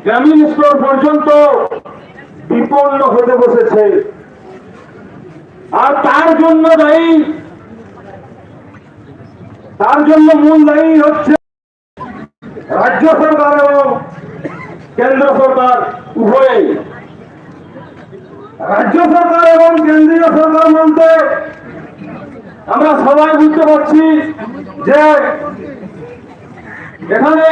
গ্রামীণ স্তর পর্যন্ত বিপন্ন হতে বসেছে। আর তার জন্য মূল দায়ী হচ্ছে রাজ্য সরকার এবং কেন্দ্র সরকার উভয়ই। রাজ্য সরকার এবং কেন্দ্রীয় সরকার বলতে আমরা সবাই বুঝতে পারছি যে এখানে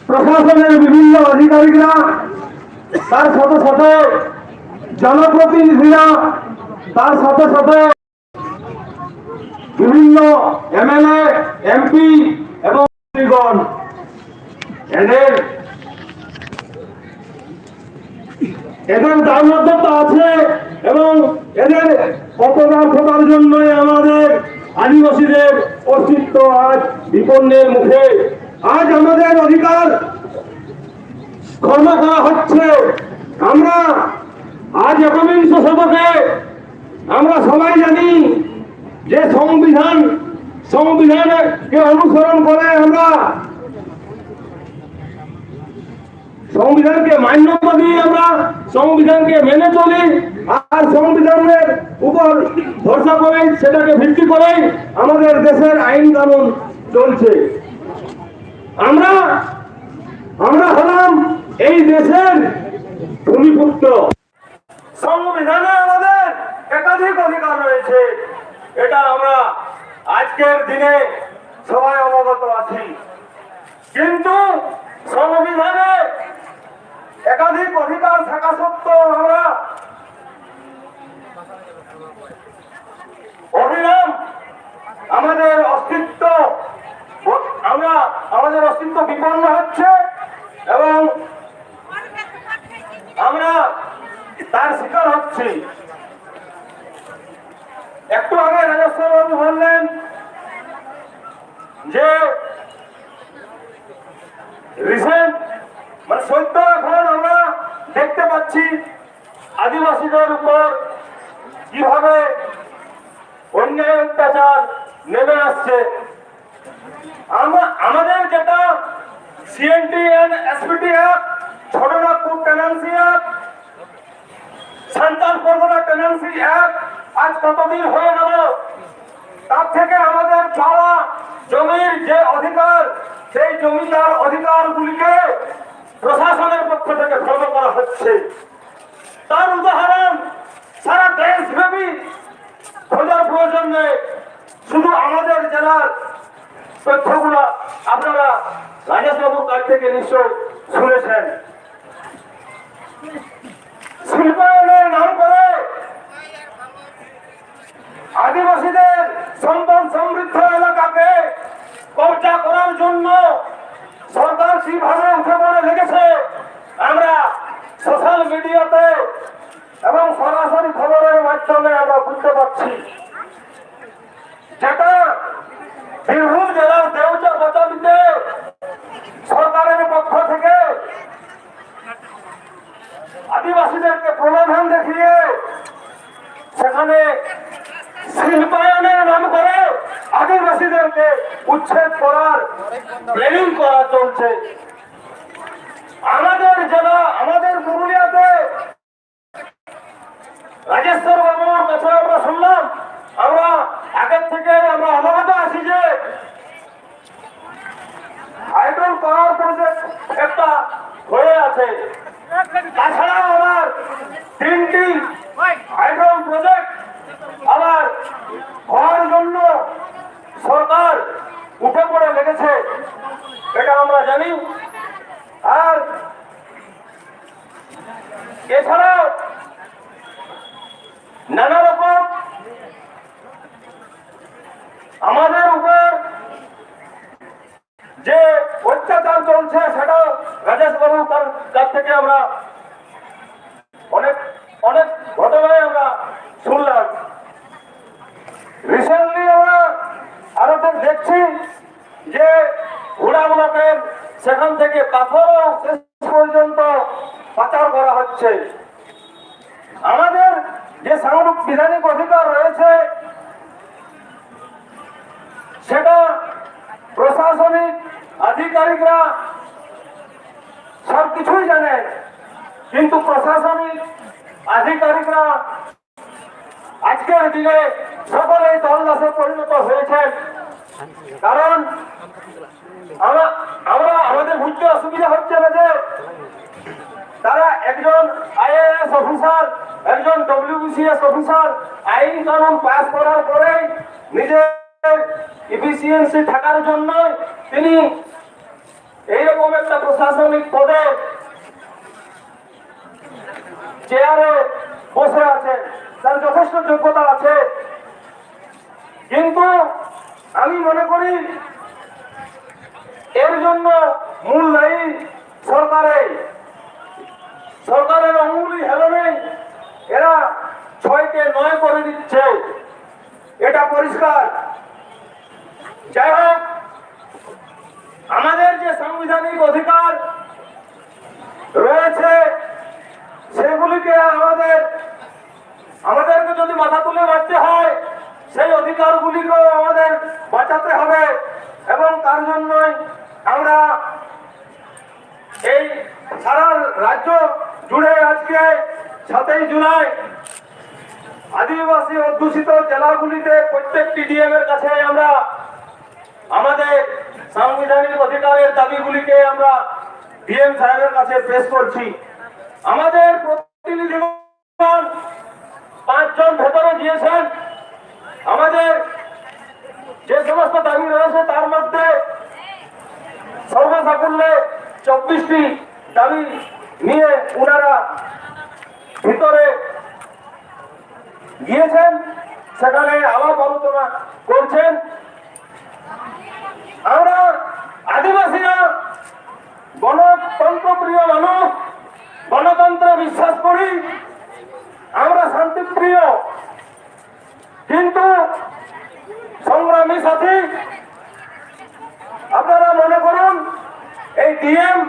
প্রশাসনের বিভিন্ন আধিকারিকরা, তার সাথে সাথে জনপ্রতিনিধিরা, তার সাথে সাথে বিভিন্ন এমএলএ, এমপি এবং মন্ত্রীগণ এদের দায়বদ্ধতা আছে এবং এদের অপদার্থতার জন্যই আমাদের আদিবাসীদের অস্তিত্ব আজ বিপন্নের মুখে। আজ আমাদের অধিকার খর্ব করা হচ্ছে। আমরা আজ একবিংশ শতকে আমরা সবাই জানি যে সংবিধানকে অনুসরণ করে আমরা সংবিধানকে মান্যতা দিয়ে আমরা সংবিধানকে মেনে চলি, আর সংবিধানের উপর ভরসা করে সেটাকে ভিত্তি করে আমাদের দেশের আইন কানুন চলছে। আমরা হলাম এই দেশের ভূমিপুত্র। সংবিধানে আমাদের একাধিক অধিকার রয়েছে, এটা আমরা আজকের দিনে সবাই অবগত আছি। কিন্তু সংবিধানে একাধিক অধিকার থাকা সত্ত্বেও আমরা অবিরাম আমাদের অস্তিত্ব বিপন্ন হচ্ছে এবং আমরা তার শিকার হচ্ছি। একটু আগে রাজেশ্বরবাবু বললেন যে রিসেন্ট সদ্য এখন আমরা দেখতে পাচ্ছি আদিবাসীদের উপর কিভাবে অন্যায় অত্যাচার নেমে আসছে। আমাদের যেটা CNT and SPT act, Chotanagpur tenancy act, Santal Pargana tenancy act আজ কতদিন হয়ে গেল, তার থেকে আমাদের পাওয়া জমির যে অধিকার, সেই জমিদার অধিকারগুলিকে প্রশাসনের পক্ষ থেকে খর্ব করা হচ্ছে। তার উদাহরণ সারা দেশব্যাপী খোঁজার প্রয়োজন নেই। শুধু আমাদের জেলার তথ্যগুলো আপনারা রাজেশবাবুর কাছ থেকে নিশ্চয় শুনেছেন। শিল্পায়নের নাম করে আদিবাসীদের সম্পদ সমৃদ্ধ এলাকাকে কবজা করার জন্য সরকার কিভাবে উঠে পড়ে লেগেছে আমরা সোশ্যাল মিডিয়াতে এবং সরাসরি খবরের মাধ্যমে আমরা বুঝতে পারছি। যেটা বীরভূম জেলার দেউচা বাতাবিতে সরকারের পক্ষ থেকে আদিবাসীদেরকে প্রলোভন দেখিয়ে সেখানে শিল্পায়নের নাম করে আদিবাসীদেরকে উচ্ছেদ করার প্ল্যানিং করা চলছে। আমাদের জেলা, আমাদের পুরুলিয়াতে রাজেশ্বর বাবুর কথা আমরা শুনলাম, আমরা আগের থেকে আমরা অবগত আছি যে হাইড্রোল পাওয়ার প্রজেক্ট একটা হয়ে আছে। তাছাড়াও আমার 3টি হাইড্রোল প্রজেক্ট আবার হওয়ার জন্য সরকার উঠে পড়ে লেগেছে, এটা আমরা জানি। আর এছাড়াও নানা রকম আমাদের উপর যে অত্যাচার চলছে সেটাও রাজেশ বাবুর কাছ থেকে আমরা অনেক অনেক ঘটনায় আমরা শুনলাম। রিসেন্টলি আমরা আরো দেখছি যে ঘোড়া ব্লকের সেখান থেকে পাথরও শেষ পর্যন্ত পাচার করা হচ্ছে। আমাদের যে সাংবিধানিক অধিকার রয়েছে সেটা প্রশাসনিক আধিকারিকরা সবকিছুই জানে, কিন্তু প্রশাসনিক আধিকারিকরা আজকের দিনে সকলেই দলদাসে পরিণত হয়েছে। কারণ আমরা আমাদের বুঝতে অসুবিধা হচ্ছে না যে তারা একজন আইএএস অফিসার, একজন ডব্লিউবিসিএস অফিসার আইন কানুন পাস করার পরে নিজের এফিসিয়েন্সি থাকার জন্য তিনি এইরকম একটা প্রশাসনিক পদে চেয়ারে বসে আছেন, তার যথেষ্ট যোগ্যতা আছে। কিন্তু আমি মনে করি এর জন্য মূল দায়ী সরকারের অঙ্গুলি হেলনে এরা 6কে 9 করে দিচ্ছে, এটা পরিষ্কার। যাই হোক, আমাদের যে সাংবিধানিক অধিকার রয়েছে সেগুলিকে আমাদেরকে যদি মাথা তুলে বাঁচতে হয়, সেই অধিকারগুলিকেও আমাদের বাঁচাতে হবে। এবং তার জন্যই আমরা এই সারা রাজ্য জুড়ে আজকে 7ই জুলাই আদিবাসী অধ্যুষিত জেলাগুলিতে প্রত্যেকটি ডিএম এর কাছে আমরা আমাদের সাংবিধানিক অধিকারের দাবিগুলিকে আমরা ডিএম সাহেবের কাছে পেশ করছি। আমাদের প্রতিনিধিগণ 5 জন ভেতরে গিয়েছেন। আমাদের যে সমস্ত দাবি রয়েছে তার মধ্যে সর্বসাকুল্যে 24টি দাবি নিয়ে ওনারা ভিতরে গিয়েছেন, সেখানে আলাপ আলোচনা করছেন। আমরা আদিবাসীরা গণতন্ত্র প্রিয় মানুষ, গণতন্ত্রে বিশ্বাস করি, আমরা শান্তিপ্রিয়। কিন্তু সংগ্রামী সাথী, আপনারা মনে করুন এই ডিএম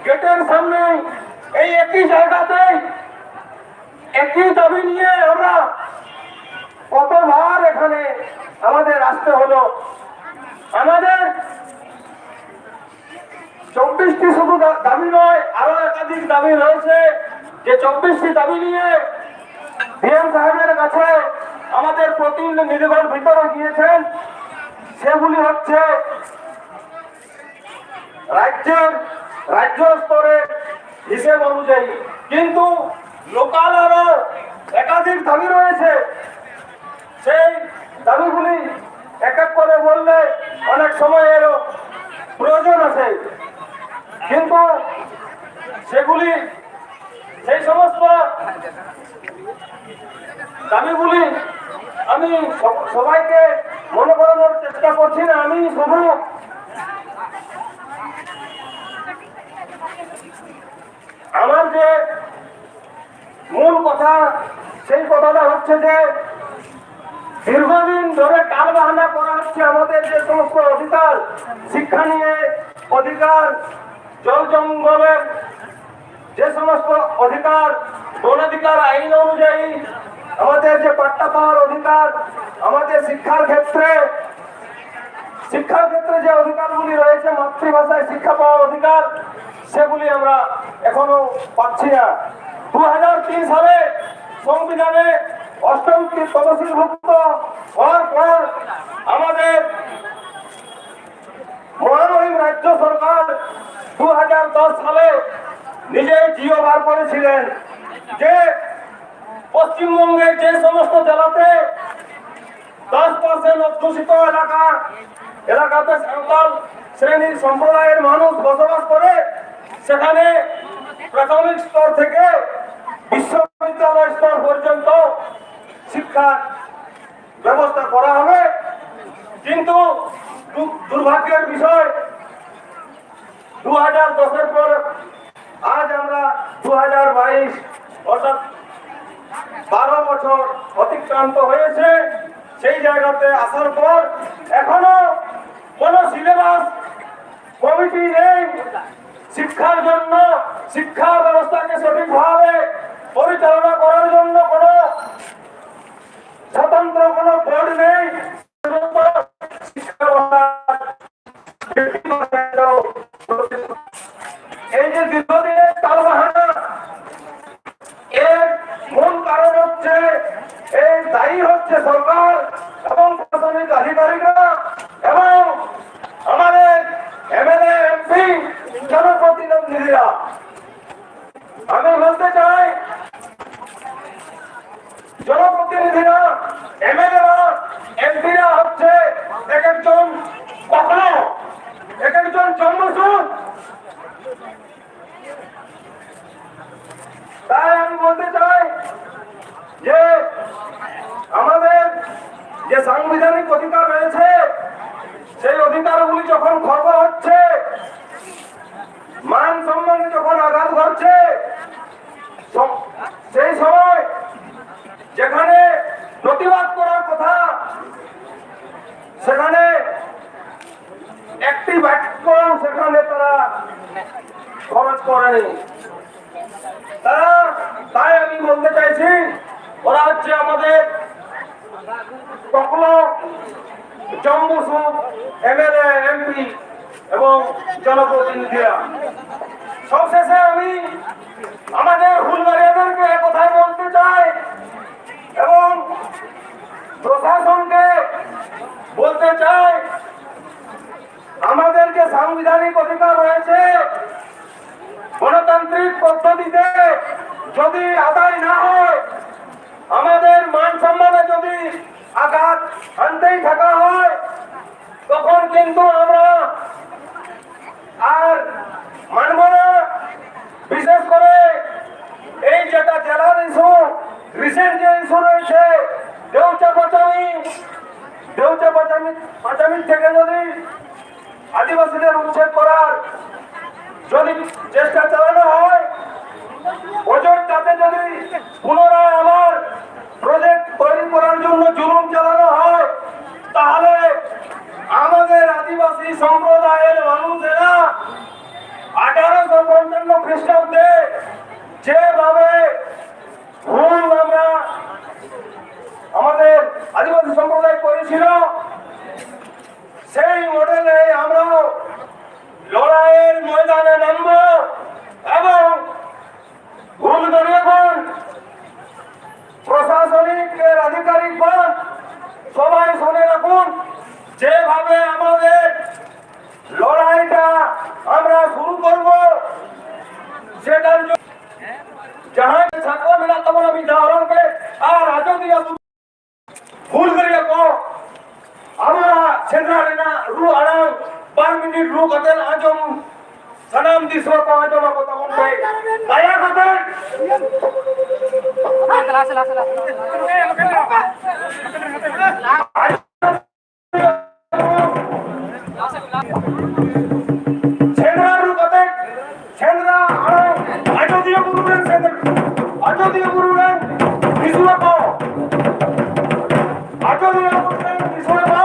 গেটের সামনে এই একই জায়গাতে একই দাবি নিয়ে আমরা কতবার এখানে আমাদের আসতে হলো। আমাদের 24টি শুধু দাবি নয়, আরো একাধিক দাবি রয়েছে। যে 24টি দাবি নিয়ে ডিএম সাহেবের কাছে আমাদের প্রতিনিধিগণ ভিতরে গিয়েছেন, সেগুলি হচ্ছে রাজ্য স্তরে হিসেব অনুযায়ী, কিন্তু লোকাল আরো একাধিক দাবি রয়েছে। সেই দাবিগুলি এক এক করে বললে অনেক সময় এরও প্রয়োজন আছে, কিন্তু সেই সমস্ত দাবিগুলি আমি সবাইকে মনে করানোর চেষ্টা করছি না। আমি শুধু আমার যে মূল কথা, সেই কথাটা হচ্ছে যে দীর্ঘদিন ধরে টালবাহানা করা হচ্ছে আমাদের যে সমস্ত অধিকার, শিক্ষা নিয়ে অধিকার, জল জঙ্গলের যে সমস্ত অধিকার, বনাধিকার আইন অনুযায়ী আমাদের যে পাট্টা পাওয়ার অধিকার, আমাদের শিক্ষার ক্ষেত্রে যে অধিকারগুলি রয়েছে, মাতৃভাষায় শিক্ষা পাওয়ার অধিকার, সেগুলি আমরা এখনো পাচ্ছি না। 2003 সালে সংবিধানে 8টি তফসিলভুক্ত হওয়ার পর আমাদের মহামহিম রাজ্য সরকার 2010 সালে নিজেই জিও বার করেছিলেন যে পশ্চিমবঙ্গের যে সমস্ত জেলাতে 10% অধ্যুষিত এলাকাতে সাঁওতাল শ্রেণীর সম্প্রদায়ের মানুষ বসবাস করে, সেখানে প্রাথমিক স্তর থেকে বিশ্ববিদ্যালয় স্তর পর্যন্ত শিক্ষার ব্যবস্থা করা হবে। কিন্তু দুর্ভাগ্যের বিষয়, 2010-এর পর আজ আমরা 2022, অর্থাৎ 12 বছর অতিক্রান্ত হয়েছে। সেই জায়গাতে আসার পর এখনো কোন সিলেবাস কমিটি নেই। শিক্ষার জন্য, শিক্ষা ব্যবস্থাকে সঠিকভাবে পরিচালনা করার জন্য কোন স্বতন্ত্র কোন বোর্ড নেই। আধিকারিকরা এবং আমাদের এমএলএ এমপি জনপ্রতিনিধিরা, আমি বলতে চাই জনপ্রতিনিধিরা এমএলএরা এমপিরা হচ্ছে এক একজন কখনো এক একজন জন্মসূর। তাই আমি বলতে চাই যে আমাদের যে সাংবিধানিক অধিকার রয়েছে সেই অধিকারগুলি যখন খর্ব হচ্ছে, মান সম্মানে যখন আঘাত ঘটছে, সেই সময় যেখানে প্রতিবাদ করার কথা সেখানে একটি বাক্য সেখানে তারা খরচ করেনি। তাই আমি বলতে চাইছি ওরা হচ্ছে আমাদের কখনো জম্বুসুর এমএলএ এমপি এবং জনপ্রতিনিধিরা। সবশেষে আমি আমাদের হুলবাড়িয়াদেরকে কথাই বলতে চাই এবং প্রশাসনকে বলতে চাই, আমাদের যে সাংবিধানিক অধিকার রয়েছে গণতান্ত্রিক পদ্ধতিতে যদি আদায় না হয়, আমাদের মান সম্মানে যদি আঘাত আনতেই থাকা হয়, তখন কিন্তু আমরা আর মানব না। বিশেষ করে এই যেটা জেলার ইস্যু, রিসেন্ট যে ইস্যু রয়েছে দেউচা পাচামি থেকে যদি আদিবাসীদের উচ্ছেদ করার যদি চেষ্টা চালানো হয়, অযোধ্যাতে যদি পুনরায় আমার প্রজেক্ট তৈরি করার জন্য জুলুম চালানো হয়, তাহলে আমাদের আদিবাসী সম্প্রদায়ের মানুষেরা 1855 খ্রিস্টাব্দে যেভাবে আমরা আমাদের আদিবাসী সম্প্রদায় করেছিল, সেই মডেলে আমরা লড়াইয়ের ময়দানে নামব এবং হুলবাড়িয়াগণ প্রশাসনিক আধিকারিকগণ সবাই শুনে রাখুন, যেভাবে আমাদের লড়াইটা আমরা শুরু করব সেটার জন্য जहां छात्रा मिला तब अभी उदाहरण के और आजो दिया भूल करिए को हमारा सेंट्रल लेना रू आना 12 मिनट रू कतल आजम सलाम दिसो को आजम को तमन पे दया कतल सेंट्रल रू कतल सेंट्रल आजो दिया गुरुदेव सेंट्रल आजो दिया गुरुदेव दिसो को आजो दिया गुरुदेव दिसो को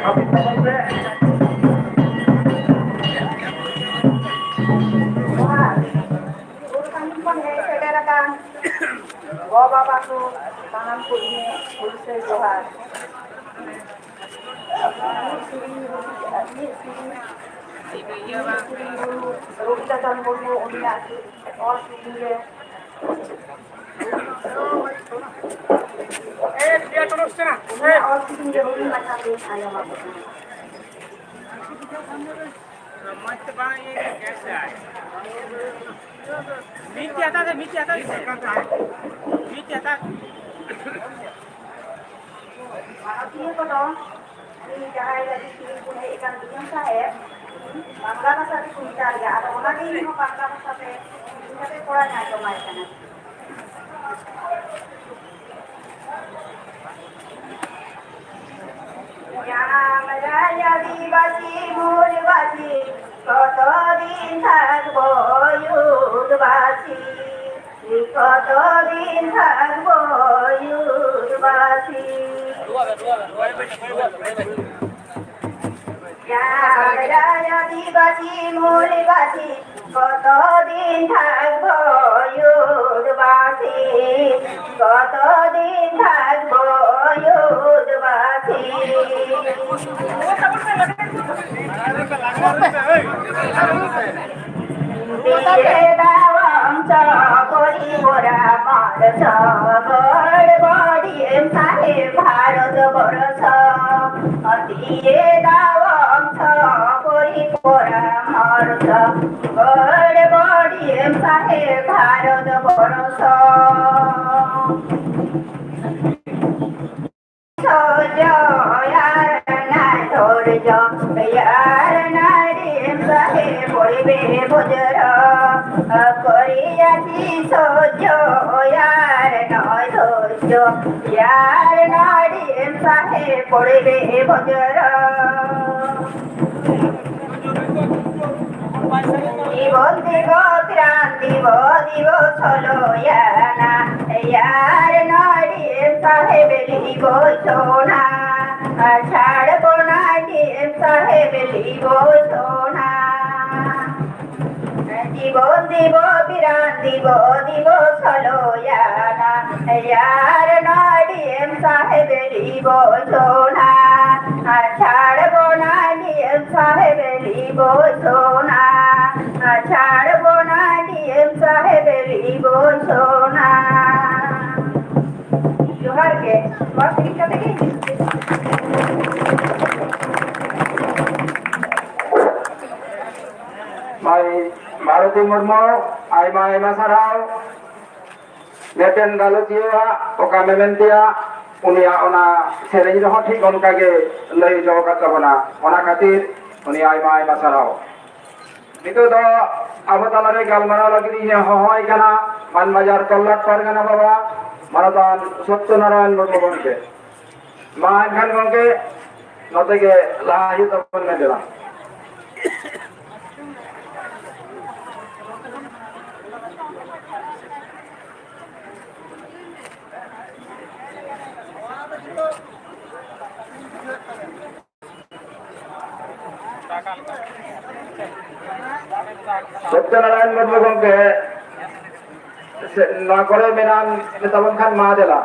Happy Bapak-bapakku, tanganku ini berusaha Tuhan. Rukitatan mulu unia or sini. Dia terus sana. Or sini rukit macam ni ayam apa? मस्त बनाइए कैसे आए नीचे आता है नीचे आता Makasih ko dong. Ini jahai dari sini punya ikan biang saya. Bangga na sa kunta ya. Ada orang ini mo bangga na sa pe. Ini pe pura na to mai kana. Ya Raya Dibasi Muribasi কতদিন থাকবো ইউদবাসী কতদিন থাকবো ইউদবাসী আদিবাসী মূলবাসী কতদিন থাকবো ইউদবাসী কতদিন থাকবো ইউদবাসী দাওয়াম চকরি মোরা মার সগর বড়িয়ে সাহেব ভারত বরস দিয়ে দাওয়াম চকরি মোরা মার সগর বড়িয়ে সাহেব ভারত বরস यार नारी सहे बोलबे भोजर करियाছি সহ্য यार নয় ধৈর্য यार নারী সহে পড়বে ভোজর জীবন দিব প্রাণ দিব দিব চলো ইয়ানা यार নারী সহে বেলিব সোনা ছাড়বো না সাহেব লিব সোনা জীবন দিব বিরান দিব দিব সলোয়ানা यार নাডিম সাহেব লিব সোনা ছাড়বো না সাহেব লিব সোনা ছাড়বো না সাহেব লিব সোনা জোহার কে বস শিক্ষা থেকে Mai Maruti Murmu, Aima Sarau, Neten Galutia, Oka Mementia, Unia Ona Sereni Hoti Onkage, Lay Jokatavana, Ona Katir, Unia Aima Sarau. Itu do Abatalare Galmana lagi Hohoi Gana, Man Majar Tolat Pargana Baba, Marathon Sottunaran Murmubonke. Mahan Khan Gonke, Notege Lahit Open Medela. Satyanarayan Murmu গঙ্গে না করে মেনান মেতাবন খান মা দেলা